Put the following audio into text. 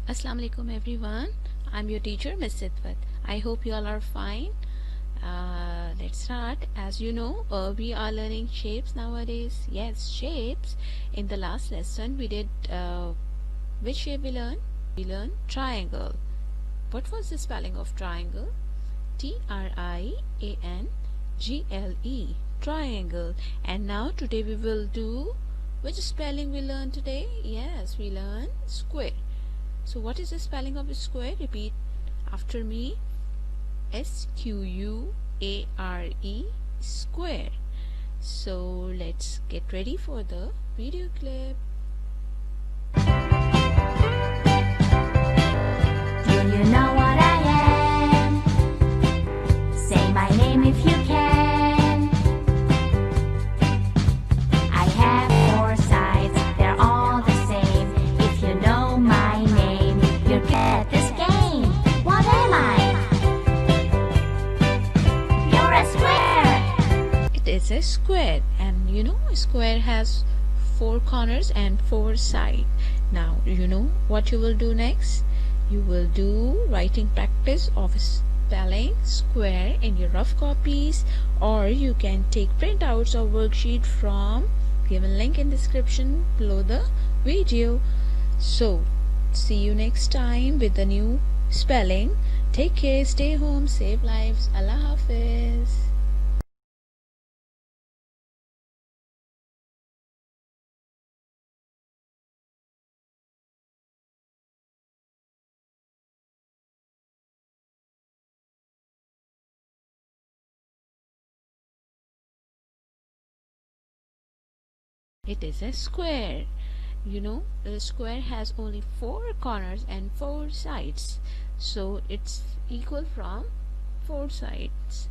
Assalamu alaikum everyone. I'm your teacher Miss SITWAT. I hope you all are fine. Let's start. As you know, we are learning shapes nowadays. Yes, shapes. In the last lesson we did which shape we learned? We learned triangle. What was the spelling of triangle? Triangle. Triangle. And now today we will do which spelling we learned today? Yes, we learned square. So what is the spelling of a square? Repeat after me. S-Q-U-A-R-E, square. So let's get ready for the video clip. Do you know what I am? Say my name if you can. I have four sides, they're all the same. If you know my name, you're good at this game. What am I? You're a square. It is a square, and you know a square has four corners and four sides. Now you know what you will do next. You will do writing practice of spelling square in your rough copies, or you can take printouts of worksheet from given link in description below the video. So see you next time with the new spelling. Take care, stay home, save lives. Allah Hafiz. It is a square. You know, a square has only four corners and four sides, so it's equal from four sides.